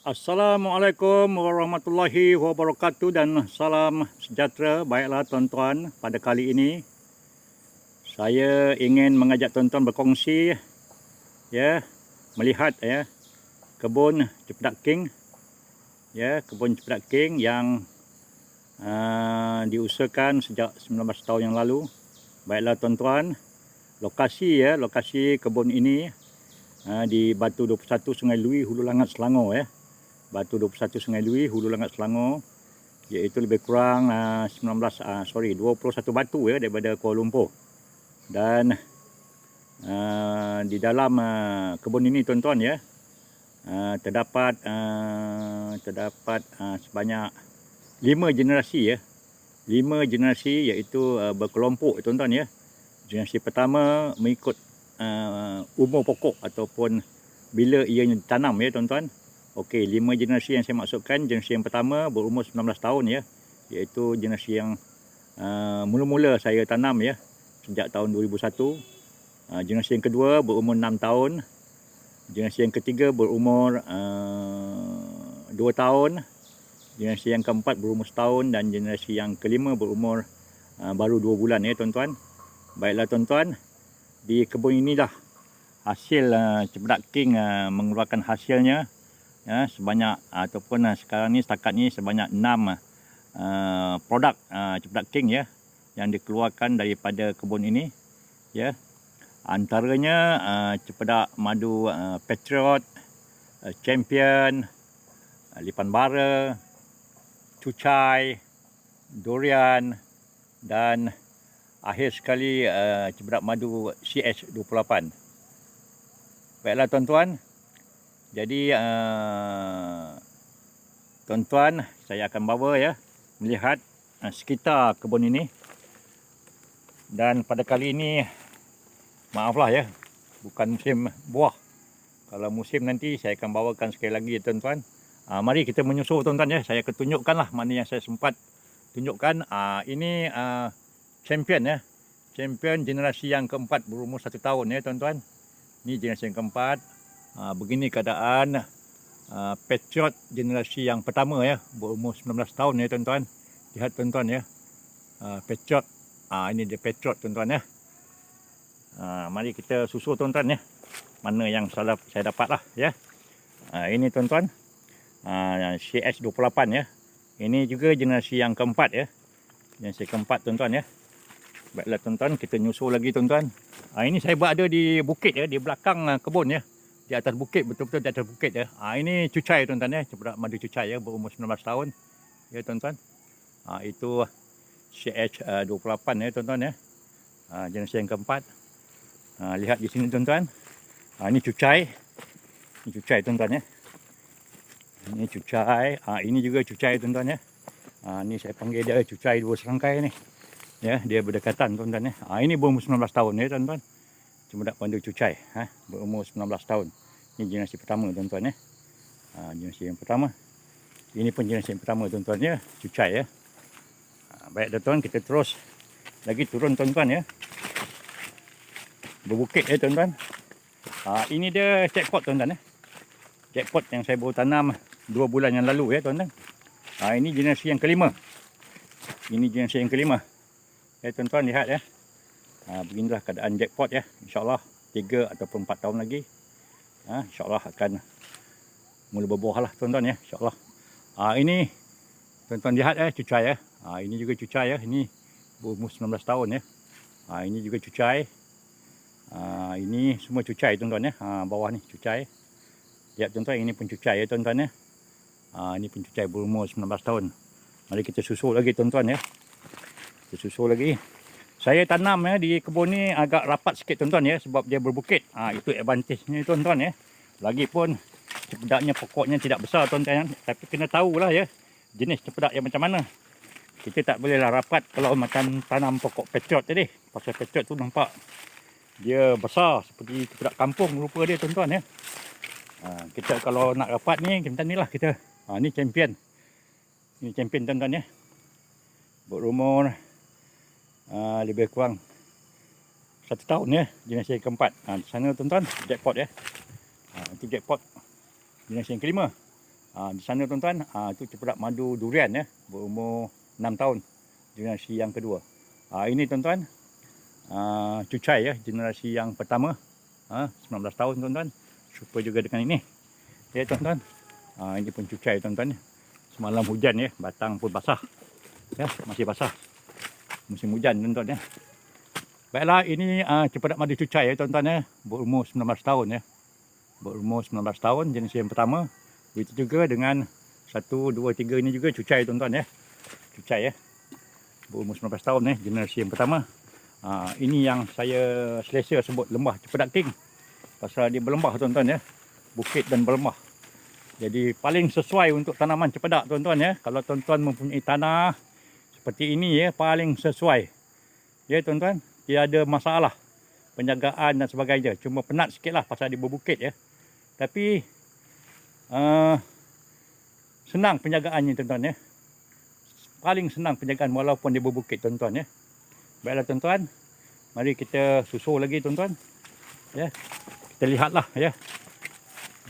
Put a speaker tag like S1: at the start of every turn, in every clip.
S1: Assalamualaikum warahmatullahi wabarakatuh dan salam sejahtera. Baiklah tuan-tuan, pada kali ini saya ingin mengajak tuan-tuan berkongsi melihat kebun Cepedak King, kebun Cepedak King yang diusahakan sejak 19 tahun yang lalu. Baiklah tuan-tuan, lokasi kebun ini di Batu 21 Sungai Lui, Hulu Langat, Selangor Batu 21 Sungai Lui, Hulu Langat, Selangor, iaitu lebih kurang 21 batu daripada Kuala Lumpur. Dan di dalam kebun ini tuan-tuan terdapat sebanyak 5 generasi 5 generasi iaitu berkelompok tuan-tuan Generasi pertama mengikut umur pokok ataupun bila ia ditanam tuan-tuan. Okey, 5 generasi yang saya maksudkan. Generasi yang pertama berumur 19 tahun iaitu generasi yang mula-mula saya tanam sejak tahun 2001. Generasi yang kedua berumur 6 tahun. Generasi yang ketiga berumur 2 tahun. Generasi yang keempat berumur setahun dan generasi yang kelima berumur baru 2 bulan tuan-tuan. Baiklah tuan-tuan, di kebun inilah hasil Cepedak King mengeluarkan hasilnya sebanyak ataupun sekarang ni setakat ni sebanyak 6 produk Cepedak King yang dikeluarkan daripada kebun ini antaranya Cepedak Madu Patriot, Champion, Lipan Bara, Cucai, Durian dan akhir sekali Cepedak Madu CH28. Baiklah tuan-tuan, jadi tuan-tuan saya akan bawa melihat sekitar kebun ini. Dan pada kali ini maaflah bukan musim buah. Kalau musim nanti saya akan bawakan sekali lagi tuan-tuan. Mari kita menyusul tuan-tuan saya akan tunjukkanlah mana yang saya sempat tunjukkan. Ini Champion Champion generasi yang keempat berumur 1 tahun tuan-tuan. Ini generasi yang keempat. Begini keadaan Patriot generasi yang pertama berumur 19 tahun tuan-tuan. Lihat tuan-tuan Patriot. Ini dia Patriot tuan-tuan mari kita susul tuan-tuan mana yang saya dapat lah ini tuan-tuan CH28 Ini juga generasi yang keempat generasi keempat tuan-tuan Baiklah tuan-tuan, kita nyusul lagi tuan-tuan. Ini saya berada di bukit di belakang kebun di atas bukit, betul-betul di atas bukit Ini Cucai tuan-tuan Cepedak Madu Cucai berumur 19 tahun tuan-tuan. Itu CH28 tuan-tuan generasi yang keempat. Lihat di sini tuan-tuan. Ini Cucai. Ini Cucai tuan-tuan Ini Cucai. Ini juga Cucai tuan-tuan Ini saya panggil dia Cucai dua serangkai ni. Dia berdekatan tuan-tuan ini berumur 19 tahun tuan-tuan. Cepedak Madu Cucai berumur 19 tahun. Ini generasi pertama tuan-tuan generasi yang pertama. Ini pun generasi yang pertama tuan-tuan Cucai baik tuan-tuan, kita terus lagi turun tuan-tuan berbukit tuan-tuan. Ini dia jackpot tuan-tuan jackpot yang saya baru tanam 2 bulan yang lalu tuan-tuan. Ini generasi yang kelima. Ini generasi yang kelima. Tuan-tuan lihat beginilah keadaan jackpot InsyaAllah 3 ataupun 4 tahun lagi InsyaAllah akan mula berbuah lah tuan-tuan InsyaAllah. Ini tuan-tuan lihat Cucai ini juga Cucai ini berumur 19 tahun ini juga Cucai. Ini semua Cucai tuan-tuan bawah ni Cucai. Lihat tuan-tuan, ini pun Cucai tuan-tuan ini pun Cucai berumur 19 tahun. Mari kita susul lagi tuan-tuan Kita susul lagi. Saya tanam di kebun ni agak rapat sikit tuan-tuan sebab dia berbukit. Itu advantage ni tuan-tuan Lagipun Cepedaknya pokoknya tidak besar tuan-tuan tapi kena tahulah jenis cepedak yang macam mana. Kita tak bolehlah rapat kalau macam tanam pokok Patriot tadi. Pasal Patriot tu nampak dia besar seperti cepedak kampung rupa dia tuan-tuan kita kalau nak rapat ni macam ni lah kita. Ni Champion. Ini Champion tuan-tuan berumur lebih kurang 1 tahun generasi yang keempat. Di sana tuan-tuan jackpot Itu jackpot generasi yang kelima. Di sana tuan-tuan, itu cempedak madu durian ya, berumur 6 tahun, generasi yang kedua. Ini tuan-tuan, cucai ya, generasi yang pertama, 19 tahun tuan-tuan. Super juga dengan ini. Ya tuan-tuan. Ini pun cucai tuan-tuan. Semalam hujan ya, batang pun basah. Ya, masih basah. Musim hujan tuan-tuan ya. Baiklah, ini cempedak madu cucai ya tuan-tuan ya, berumur 19 tahun ya. Berumur 19 tahun, jenis yang pertama. Begitu juga dengan 1, 2, 3 ini juga cucai tuan-tuan ya. Cucai ya. Berumur 19 tahun ya, generasi yang pertama. Ini yang saya selesa sebut lembah cempedak king. Pasal dia berlembah tuan-tuan ya. Bukit dan berlembah. Jadi paling sesuai untuk tanaman cempedak tuan-tuan ya. Kalau tuan-tuan mempunyai tanah seperti ini ya, paling sesuai. Ya tuan-tuan, tiada masalah penjagaan dan sebagainya. Cuma penat sikit lah pasal dia berbukit ya. Tapi senang penjagaannya tuan-tuan ya. Paling senang penjagaan walaupun dia berbukit tuan-tuan ya. Baiklah tuan-tuan, mari kita susul lagi tuan-tuan. Ya. Kita lihatlah ya.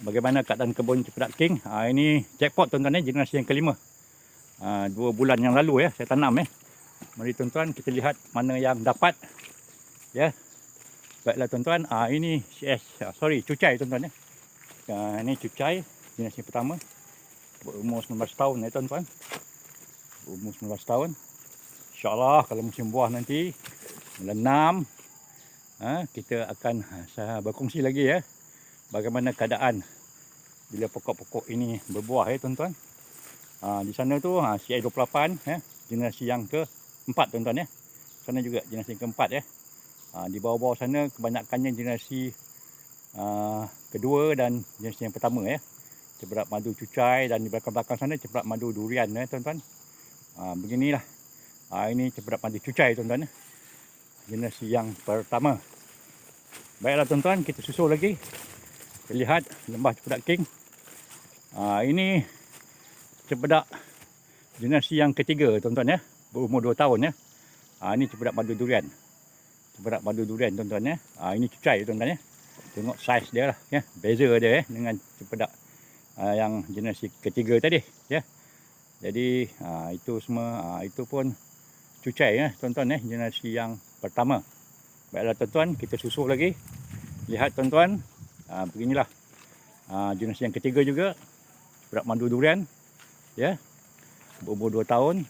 S1: Bagaimana keadaan kebun cempedak king. Ini jackpot tuan-tuan ya, generasi yang kelima. 2 bulan yang lalu ya saya tanam ya. Mari tuan-tuan kita lihat mana yang dapat. Ya. Baiklah tuan-tuan, ini cucai tuan-tuan ya. Ini cucai generasi pertama. Berumur 19 tahun ya tuan-tuan. Berumur 19 tahun. InsyaAllah kalau musim buah nanti bulan 6, kita akan berkongsi lagi ya. Bagaimana keadaan bila pokok-pokok ini berbuah ya tuan-tuan. Di sana tu CI28 ya, generasi yang keempat tuan-tuan ya. Sana juga generasi yang keempat ya. Di bawah-bawah sana kebanyakannya generasi kedua dan generasi yang pertama ya. Cempedak madu cucai, dan di belakang-belakang sana cempedak madu durian ya tuan-tuan. Beginilah. Ini cempedak madu cucai tuan-tuan ya. Generasi yang pertama. Baiklah tuan-tuan, kita susul lagi. Kita lihat lembah cempedak king. Ini cempedak generasi yang ketiga tuan-tuan ya. Berumur 2 tahun ya. Ini cempedak madu durian. Cempedak madu durian tuan-tuan ya. Ini cucai tuan-tuan ya. Tengok saiz dia lah ya. Beza dia dengan cempedak yang generasi ketiga tadi ya. Jadi itu semua itu pun cucai ya tuan-tuan ya, generasi yang pertama. Baiklah tuan-tuan, kita susul lagi. Lihat tuan-tuan, beginilah generasi yang ketiga juga, cempedak madu durian ya. Berumur 2 tahun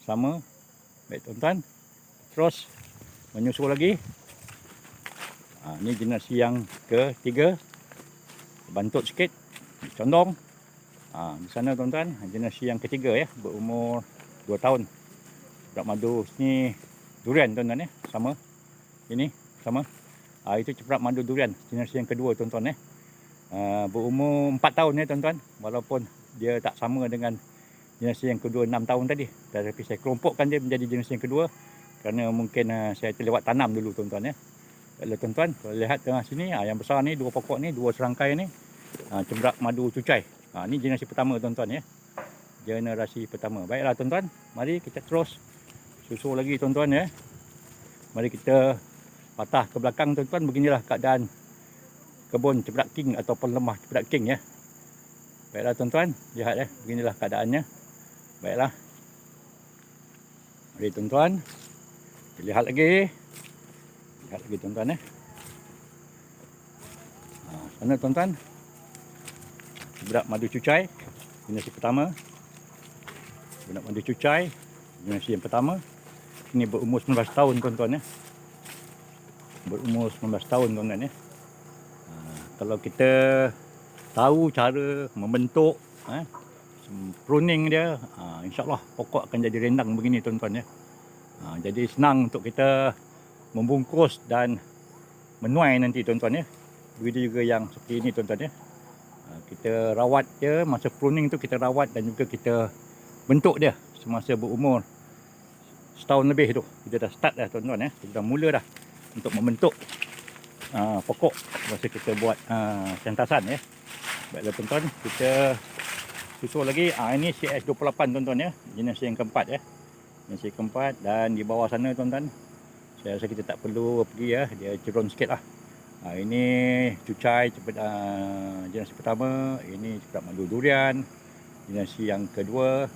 S1: sama. Baik tuan-tuan, terus menyusul lagi. Ini generasi yang ketiga. Bantut sikit, condong. Di sana tuan-tuan, generasi yang ketiga ya, berumur 2 tahun. Cempedak madu ni durian tuan-tuan ya, sama. Ini sama. Itu cempedak madu durian generasi yang kedua tuan-tuan ya. Berumur 4 tahun ya tuan-tuan. Walaupun dia tak sama dengan generasi yang kedua 6 tahun tadi. Tapi saya kelompokkan dia menjadi generasi yang kedua kerana mungkin saya terlewat tanam dulu tuan-tuan ya. Baiklah tuan-tuan, kalau lihat tengah sini, yang besar ni, 2 pokok ni, 2 serangkai ni, cempedak madu cucai. Ni generasi pertama tuan-tuan ya. Generasi pertama. Baiklah tuan-tuan, mari kita terus susul lagi tuan-tuan ya. Mari kita patah ke belakang tuan-tuan. Beginilah keadaan kebun cempedak king ataupun lembah cempedak king ya. Baiklah tuan-tuan, lihat ya, beginilah keadaannya. Baiklah. Mari tuan-tuan, kita lihat lagi. Lihat lagi tuan-tuan ya. Sana tuan-tuan, cempedak madu cucai generasi pertama. Cempedak madu cucai generasi yang pertama. Ini berumur 19 tahun tuan-tuan ya. Berumur 19 tahun tuan-tuan ya. Kalau kita tahu cara membentuk pruning dia, insyaAllah pokok akan jadi rendang begini tuan-tuan ya. Jadi senang untuk kita membungkus dan menuai nanti tuan-tuan ya. Begitu juga yang seperti ini tuan-tuan ya. Kita rawat dia, masa pruning tu kita rawat dan juga kita bentuk dia semasa berumur setahun lebih tu. Kita dah start dah tuan-tuan ya. Kita dah mula dah untuk membentuk pokok masa kita buat centasan ya. Baiklah tuan-tuan, kita susul lagi. Ini CS28 tuan-tuan ya, generasi yang keempat ya. Generasi keempat, dan di bawah sana tuan-tuan, saya rasa kita tak perlu pergi ya, dia cerun sikit lah. Ini cucai generasi pertama. Ini cepat madu durian. Generasi yang kedua.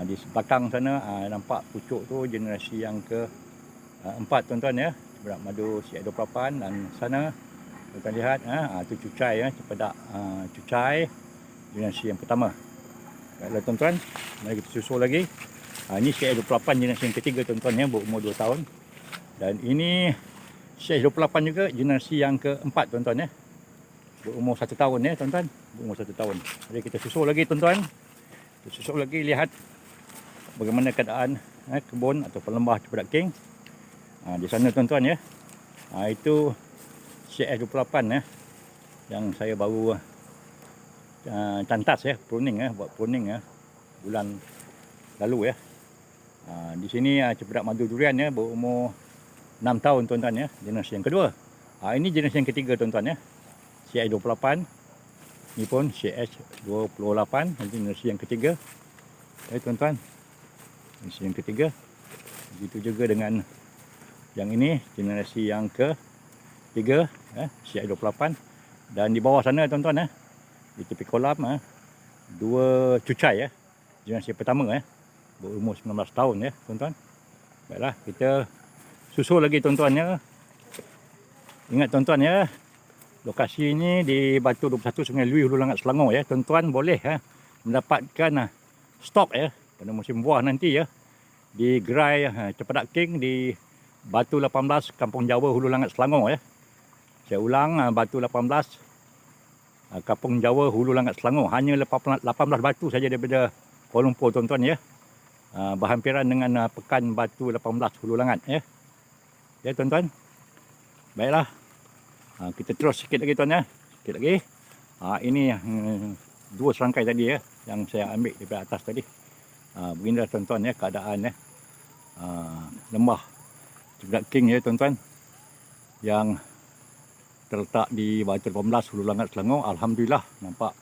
S1: Di belakang sana nampak pucuk tu generasi yang keempat tuan-tuan ya. Cepat madu CI28 dan sana tuan-tuan lihat tu cucai ya, cepat cucai generasi yang pertama. Baiklah tuan-tuan, mari kita susul lagi. Ini CI28 generasi yang ketiga tuan-tuan ya, berumur 2 tahun. Dan ini CI28 juga generasi yang keempat tuan-tuan ya. Berumur 1 tahun ya tuan-tuan, berumur 1 tahun. Mari kita susul lagi tuan-tuan. Kita susul lagi lihat bagaimana keadaan kebun atau lembah Cempedak King. Di sana tuan-tuan ya. Itu CI28 ya, yang saya baru cantas ya, pruning ya, buat pruning ya bulan lalu ya. Di sini Cempedak Madu Durian ya, berumur 6 tahun tuan-tuan ya, generasi yang kedua. Ini generasi yang ketiga tuan-tuan ya, CI28. Ini pun CH28, nanti generasi yang ketiga ya tuan-tuan, generasi yang ketiga. Begitu juga dengan yang ini, generasi yang ketiga ya, CI28. Dan di bawah sana tuan-tuan ya, di tepi kolam 2 cucai ya, generasi pertama ya, berumur 19 tahun ya tuan-tuan. Baiklah, kita susul lagi tuan-tuan ya. Ingat tuan-tuan ya, lokasi ini di Batu 21 Sungai Lui, Hulu Langat, Selangor ya. Tuan-tuan boleh mendapatkan stok ya pada musim buah nanti ya, di gerai Cempedak King di Batu 18 Kampung Jawa, Hulu Langat, Selangor ya. Saya ulang, Batu 18 Kampung Jawa, Hulu Langat, Selangor. Hanya 18 batu saja daripada Kuala Lumpur tuan-tuan ya. Berhampiran dengan Pekan Batu 18 Hulu Langat ya. Ya tuan-tuan. Baiklah. Kita terus sikit lagi tuan ya. Sikit lagi. Ini 2 serangkai tadi ya, yang saya ambil daripada atas tadi. Beginilah tuan-tuan ya keadaan ya. Lembah Cempedak King ya tuan-tuan, yang terletak di Batu 18 Hulu Langat, Selangor. Alhamdulillah nampak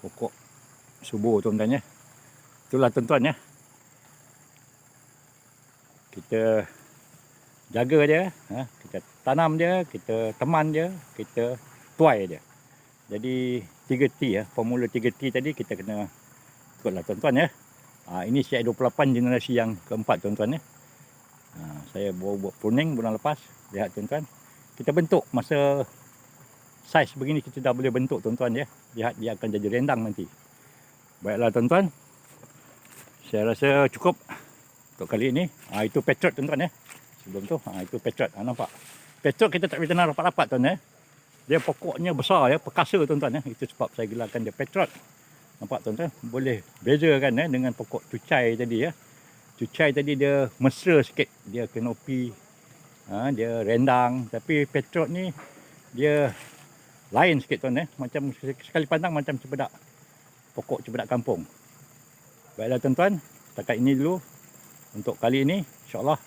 S1: pokok subur tuan-tuan ya. Itulah tuan-tuan ya. Kita jaga dia, kita tanam dia, kita teman dia, kita tuai dia. Jadi 3T ya, formula 3T tadi kita kena ikutlah tuan-tuan ya. Ini CI28 generasi yang keempat tuan-tuan ya. Saya baru buat pruning bulan lepas. Lihat tuan-tuan, kita bentuk masa saiz begini, kita dah boleh bentuk tuan-tuan ya. Lihat dia akan jadi rendang nanti. Baiklah tuan-tuan, saya rasa cukup untuk kali ini. Itu petrot tuan-tuan ya. Sebelum tu itu petrot, nampak. Petrot kita tak boleh tanam rapat-rapat tuan ya. Dia pokoknya besar ya, perkasa tuan-tuan ya. Itu sebab saya gelarkan dia petrot. Nampak tuan-tuan, boleh bezakan ya dengan pokok cucai tadi ya. Cucai tadi dia mesra sikit, dia kanopi, dia rendang. Tapi petrot ni dia lain sikit tuan ya. Macam sekali pandang macam cempedak, pokok cempedak kampung. Baiklah tuan-tuan, setakat ini dulu untuk kali ini. InsyaAllah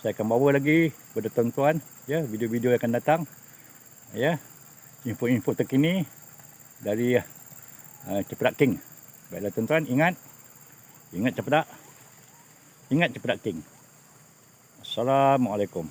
S1: saya akan bawa lagi kepada tuan-tuan ya, video-video yang akan datang ya, info-info terkini dari Cempedak King. Baiklah tuan-tuan, ingat Cempedak, ingat Cempedak King. Assalamualaikum.